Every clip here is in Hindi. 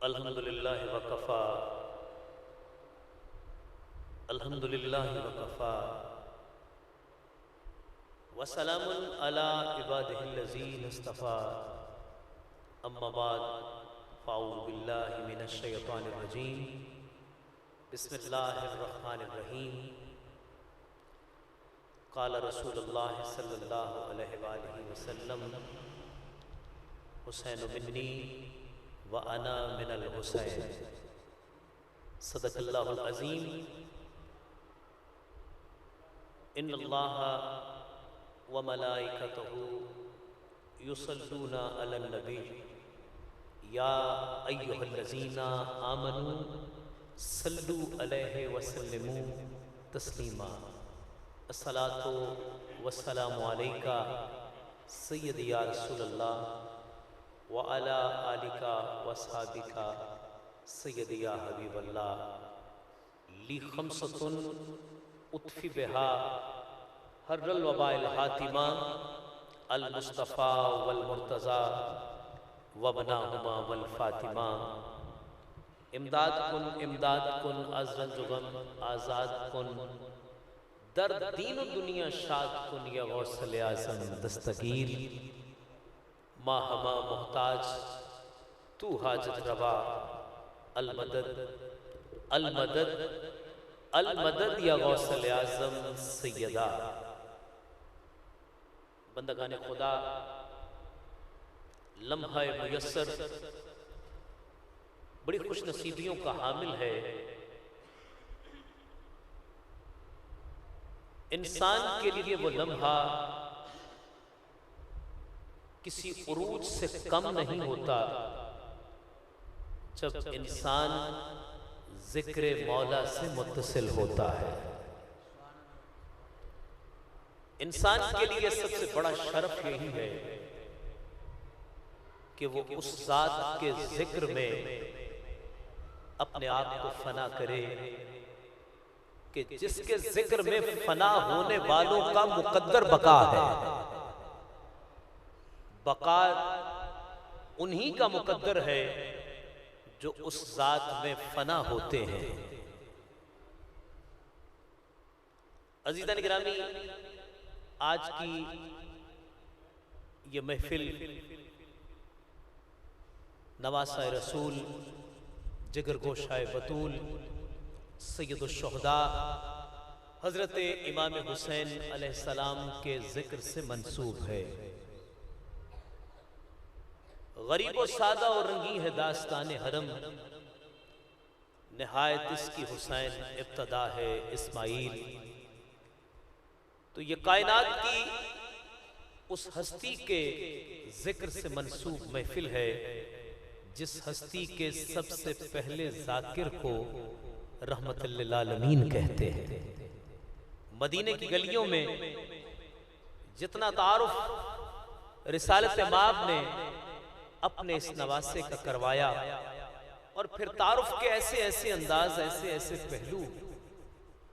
अल्हम्दुलिल्लाह वकफ़ा अल्हम्दुलिल्लाह वकफ़ा वसलामुन अला इबादिहिल्लज़ीना इस्तफ़ा अम्मा बाद फ़अऊज़ु बिल्लाहि मिनश शैतानिर रजीम बिस्मिल्लाहिर रहमानिर रहीम क़ाल रसूलुल्लाह सल्लल्लाहु अलैहि वसल्लम हुसैन मिन्नी व अना मिनल हुसैन सदक़ल्लाहुल अज़ीम। इन्नल्लाह व मलाइकतहु युसल्लूना अलन नबी या अय्युहल्लज़ीना आमनू सल्लू अलैहि व सल्लिमू तस्लीमा। अस्सलातु वस्सलामु अलैका सय्यदी या रसूलल्लाह व अला आलिका व अस्हाबिका सय्यदी या हबीबल्लाह। ली खम्सतुन उत्फी बिहा हर्रल वबाइल हातिमा अल मुस्तफ़ा वल मुर्तज़ा वबनाहुमा वल फातिमा। इमदाद कुन अज़रन जुगम आज़ाद कुन दर दीन दुनिया शाद कुन या गौसल आज़म दस्तगीर। माँ हमा मोहताज तू हाजत रवा अलमदद अलमदद अलमदद या गौसल आज़म सैयदा। बंदगाने खुदा लम्हा मुयस्सर बड़ी खुश नसीबियों का हामिल है। इंसान के लिए वो लम्हा किसी उरूज से कम नहीं होता जब इंसान जिक्र मौला से मुत्तसिल होता है। इंसान के लिए सबसे बड़ा शर्फ यही है कि वो उस ज़ात के जिक्र में अपने आप को फना करे कि जिसके जिक्र में फना होने वालों का मुकद्दर बका है। बका उन्हीं का मुकद्दर है जो उस ज़ात में फना होते हैं। अज़ीज़ान गिरामी, आज की ये महफिल नवासा रसूल जिगर गोशाए बतूल सैयदुश शुहदा हज़रत इमाम हुसैन अलैहिस्सलाम के जिक्र से मंसूब है। गरीब व सादा और रंगी है दास्तान हरम, निहायत इसकी हुसैन इब्तदा है इस्माइल। तो ये कायनात की उस हस्ती के जिक्र से मंसूब महफिल है जिस हस्ती के सबसे पहले जाकिर को रहमतुल लिल आलमीन कहते हैं। मदीने की गलियों में जितना तारुफ रिसालत माब ने अपने इस नवासे का करवाया और फिर तारुफ के ऐसे ऐसे अंदाज, ऐसे ऐसे पहलू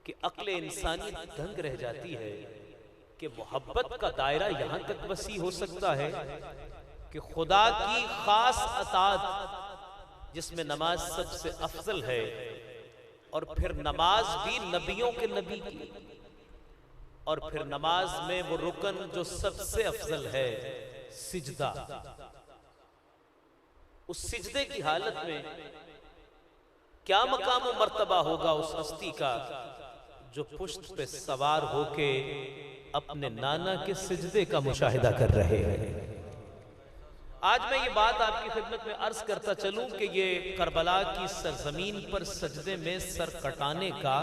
कि अक्ल इंसानी दंग रह जाती है कि मोहब्बत का दायरा यहाँ तक वसी हो सकता है कि खुदा की खास अतात जिसमें नमाज सबसे अफजल है और फिर नमाज भी नबियों के नबी की, और फिर नमाज में वो रुकन जो सबसे अफजल है सिजदा। उस सिजदे की हालत में क्या मकाम और मर्तबा होगा उस हस्ती का जो पुश्त पे सवार होके अपने नाना के सिजदे का मुशाहिदा कर रहे हैं। आज मैं ये बात आपकी खिदमत में अर्ज करता चलूं कि ये करबला की सरजमीन पर सजदे में सर कटाने का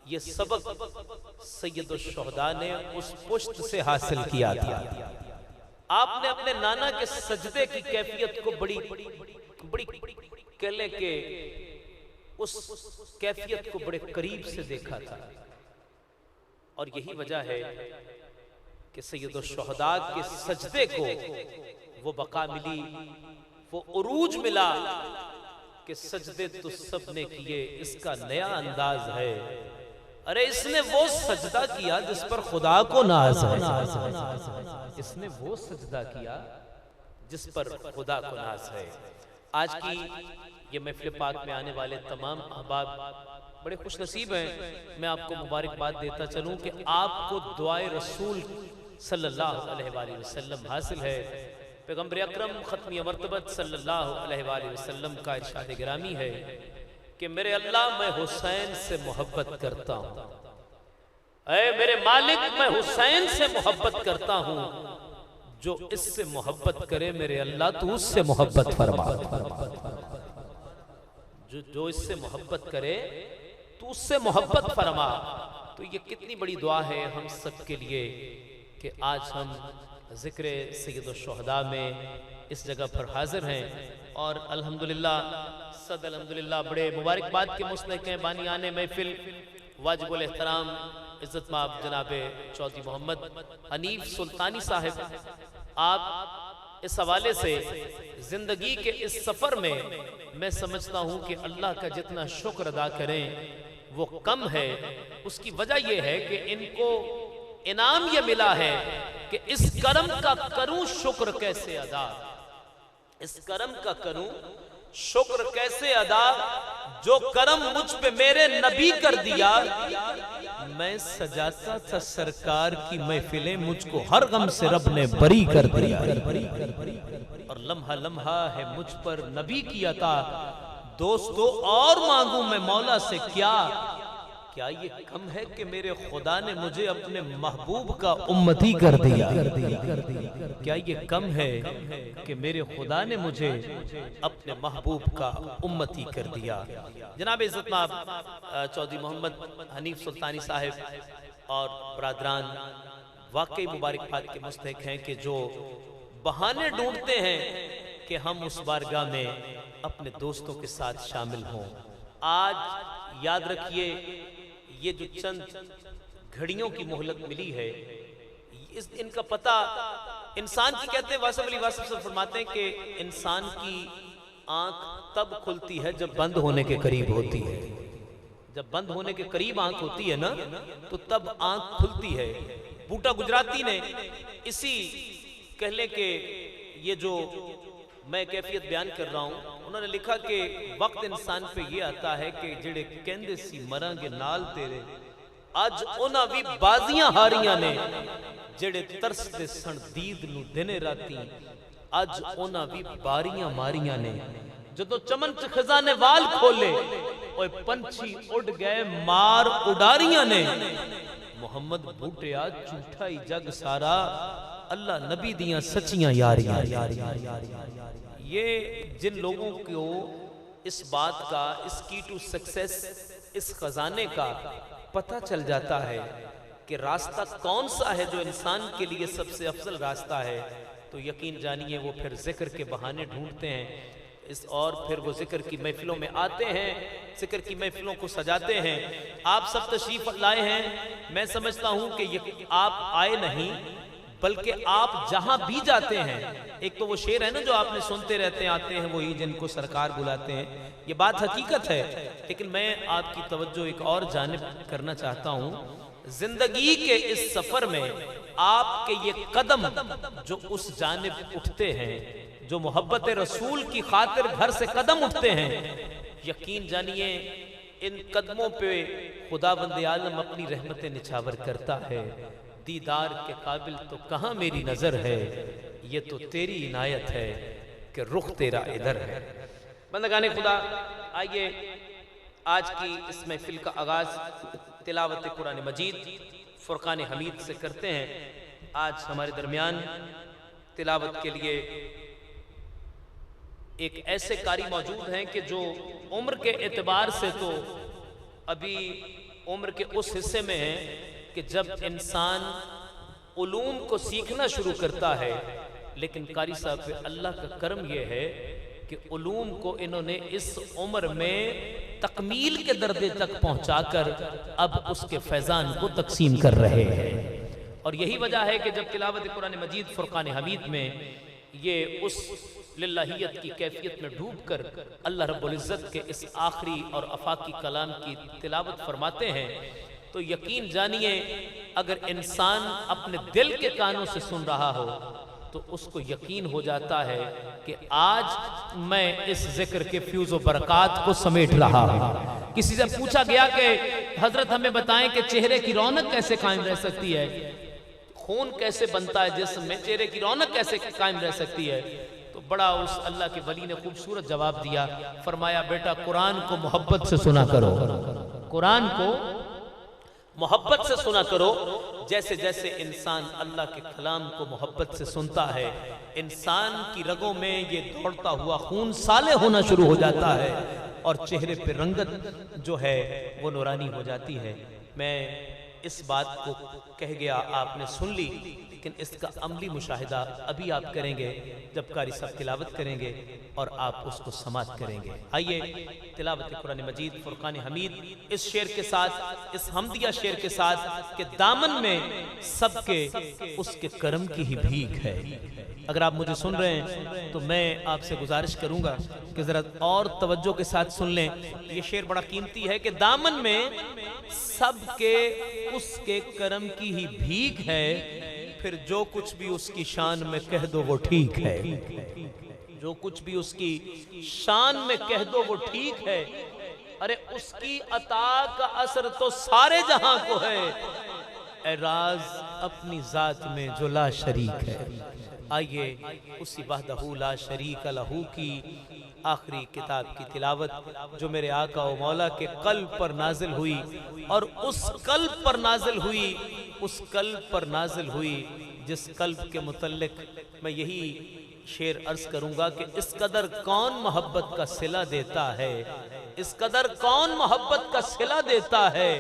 ये सबक सैयदुश शुहदा ने उस पुश्त से हासिल किया था। आपने अपने नाना के सजदे की कैफियत को बड़ी कहले के उस कैफियत को बड़े करीब से देखा था, और यही वजह है कि सैयदुश शुहदा के सजदे को वो बका मिली, वो उरूज मिला कि सजदे तो सबने किए, इसका नया अंदाज है। अरे इसने वो सजदा किया जिस पर खुदा को नाज है, इसने वो सजदा किया जिस पर खुदा को नाज है। आज की ये महफिल पाक में आने वाले तमाम अहबाब बड़े खुश नसीब हैं। मैं आपको मुबारकबाद देता चलूं कि आपको दुआए रसूल सल्लल्लाहु अलैहि वसल्लम हासिल है। पैगम्बर अकरम ख़त्मी मर्तबत सल्लल्लाहु अलैहि वसल्लम का इरशाद गिरामी है कि मेरे अल्लाह मैं हुसैन से मोहब्बत करता हूँ, ऐ मेरे मालिक मैं हुसैन से मोहब्बत करता हूँ, जो इससे मोहब्बत करे मेरे अल्लाह तू उससे मोहब्बत फरमा। जो इससे मोहब्बत करे तू उससे मोहब्बत फरमा। तो ये कितनी बड़ी दुआ है हम सब के लिए कि आज हम जिक्र सैयद शुहदा में इस जगह पर हाजिर हैं और अल्हम्दुलिल्लाह बड़े मुबारकबाद के मुस्तहिक हैं। बानी आने महफिल वाजिबुल एहतराम इज़्ज़त माब जनाबे चौधरी मोहम्मद हनीफ सुल्तानी साहिब, आप इस हवाले से जिंदगी के इस सफर में मैं समझता हूं कि अल्लाह का जितना शुक्र अदा करें वो कम है। उसकी वजह यह है कि इनको इनाम ये मिला है कि इस करम का करूं शुक्र कैसे अदा, इस करम का करूं शुक्र कैसे अदा, जो करम मुझ पे मेरे नबी कर दिया। मैं सजाता था सरकार की महफिलें, मुझको हर गम से रब ने बरी कर दिया और लम्हा लम्हा है मुझ पर नबी की अता। दोस्तों और मांगू मैं मौला से क्या, क्या ये कम है कि मेरे खुदा ने मुझे अपने महबूब का उम्मती कर दिया। क्या ये कम है कि मेरे खुदा ने मुझे अपने महबूब का उम्मती कर दिया। जनाब इज़्ज़त माब चौधरी मोहम्मद हनीफ सुल्तानी साहिब और बरादरान वाकई मुबारकबाद के मुस्तहिक हैं कि जो बहाने ढूंढते हैं कि हम उस बारगाह में अपने दोस्तों के साथ शामिल हों। आज याद रखिए ये जो चंद घड़ियों की मोहलत मिली है, इनका पता इंसान की कहते हैं, वासिफ अली वासिफ से फरमाते हैं कि इंसान की आंख तब खुलती है जब बंद होने के करीब होती है। जब बंद होने के करीब आंख होती है ना तो तब आंख खुलती है। बूटा गुजराती ने इसी कहले के ये जो मैं कैफियत बयान कर रहा हूं, उन्होंने लिखा कि वक्त इंसान पे ये आता है कि जिड़े कहंदे सी मरांगे नाल तेरे, अज उन्हां भी बाजियां हारियां ने, जिड़े तरसदे सन दीद नू दिने राती, अज उन्हां भी बारियां मारियां ने। जदों चमन च खजाने वाल खोले, ओए पंछी उड़ गए मार उडारियां ने। मोहम्मद बूटिया झूठा ही जग सारा, अल्लाह नबी दियां सच्चियां यारियां। ये जिन लोगों को इस बात का, इस की टू सक्सेस, इस खजाने का पता चल जाता है कि रास्ता कौन सा है जो इंसान के लिए सबसे अफजल रास्ता है, तो यकीन जानिए वो फिर जिक्र के बहाने ढूंढते हैं इस, और फिर वो जिक्र की महफिलों में आते हैं, जिक्र की महफिलों को सजाते हैं। आप सब तशरीफ लाए हैं, मैं समझता हूं कि ये आप आए नहीं बल्कि आप जहां भी जाते हैं, एक तो वो शेर है ना जो आपने सुनते रहते हैं, आते हैं वही जिनको सरकार बुलाते हैं, ये बात हकीकत है। लेकिन मैं आपकी तवज्जो एक और जानिब करना चाहता हूं। जिंदगी के इस सफर में आपके ये कदम जो उस जानिब उठते हैं, जो मोहब्बत रसूल की खातिर घर से कदम उठते हैं, यकीन जानिए इन कदमों पे खुदावंद आलम अपनी रहमतें निछावर करता है। दीदार के काबिल तो कहाँ मेरी नजर है, ये तो तेरी इनायत है कि रुख तेरा इधर है। बंदगाने खुदा, आइए आज की इस महफिल का आगाज तिलावत कुरान मजीद फुरकान हमीद से करते हैं। आज हमारे दरमियान तिलावत के लिए एक ऐसे कारी मौजूद हैं कि जो उम्र के एतबार से तो अभी उम्र के उस हिस्से में हैं कि जब इंसान उलूम को सीखना शुरू करता है, लेकिन कारी साहब पे अल्लाह का करम यह है कि उलूम को इन्होंने इस उम्र में तकमील के दर्जे तक पहुंचाकर अब उसके फैजान को तकसीम कर रहे हैं। और यही वजह है कि जब तिलावत कुरान मजीद फुरकान हमीद में ये उस लिल्लाहियत की कैफियत में डूबकर अल्लाह रब्बुल इज़्ज़त के इस आखिरी और अफाकी कलाम की तिलावत फरमाते हैं, तो यकीन जानिए अगर इंसान अपने दिल के कानों से सुन रहा हो तो उसको यकीन हो जाता है कि आज मैं इस जिक्र के फ्यूज व बरक़ात को समेट रहा हूँ। किसी से पूछा गया कि हजरत हमें बताएं कि चेहरे की रौनक कैसे कायम रह सकती है, खून कैसे बनता है जिस्म में, चेहरे की रौनक कैसे कायम रह सकती है। तो बड़ा उस अल्लाह के वली ने खूबसूरत जवाब दिया, फरमाया बेटा कुरान को मोहब्बत से सुना करो, कुरान को मोहब्बत से सुना करो। जैसे जैसे इंसान अल्लाह के कलाम को मोहब्बत से सुनता है, इंसान की रगों में ये दौड़ता हुआ खून साले होना शुरू हो जाता है और चेहरे पे रंगत जो है वो नूरानी हो जाती है। मैं इस बात को कह गया, आपने सुन ली, लेकिन इसका अमली मुशाहिदा अभी आप करेंगे जब कारी साहब तिलावत करेंगे और आप उसको समात करेंगे। आइए तिलावत कुरान मजीद फुरकान हमीद इस शेर के साथ, इस हमदिया शेर के साथ कि दामन में सबके उसके करम की ही भीख है। अगर आप मुझे सुन रहे हैं तो मैं आपसे गुजारिश करूंगा कि जरा और तवज्जो के साथ सुन लें। ये शेर बड़ा कीमती है कि दामन में सबके उसके करम की ही भीख है, फिर जो कुछ भी उसकी शान में कह दो वो ठीक है, जो कुछ भी उसकी शान में कह दो वो ठीक है। अरे उसकी अता का असर तो सारे जहां को है, एराज अपनी जात में जो ला शरीक है। आइए उसी वहदहू ला शरीक लहू की आखिरी किताब की तिलावत जो मेरे आका व मौला के कल्ब पर नाजिल हुई, और उस कल्ब पर नाजिल हुई, उस कल्ब पर नाजिल हुई जिस कल्ब के मुतल्लिक मैं यही शेर अर्ज करूंगा कि इस कदर कौन मोहब्बत का सिला देता है, इस कदर कौन मोहब्बत का सिला देता है।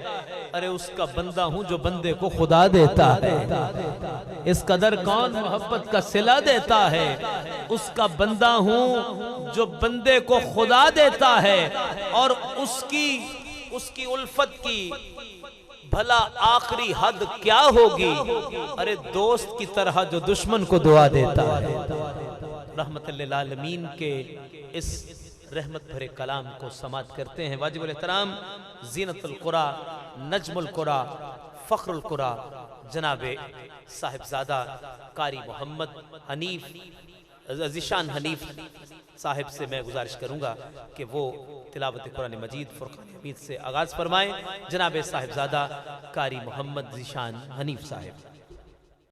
अरे उसका बंदा हूं जो बंदे को खुदा देता है, इस कदर कौन मोहब्बत का सिला देता है, उसका बंदा हूं जो बंदे को खुदा देता है। और उसकी उल्फत की भला आखिरी हद क्या होगी, अरे दोस्त की तरह जो दुश्मन को दुआ देता है। रहमतुल लिल आलमीन के इस रहमत भरे कलाम को समात करते हैं। वाजिबुल एहतराम ज़ीनतुल क़ुरा, नजमुल क़ुरा, फ़ख्रुल क़ुरा जनाबे साहिबजादा कारी मोहम्मद हनीफ ज़ीशान हनीफ साहिब से मैं गुजारिश करूंगा कि वो तिलावत कुरान मजीद फुरकान हमीद से आगाज़ फरमाएं। जनाबे साहिबजादा कारी मोहम्मद ज़ीशान हनीफ साहिब।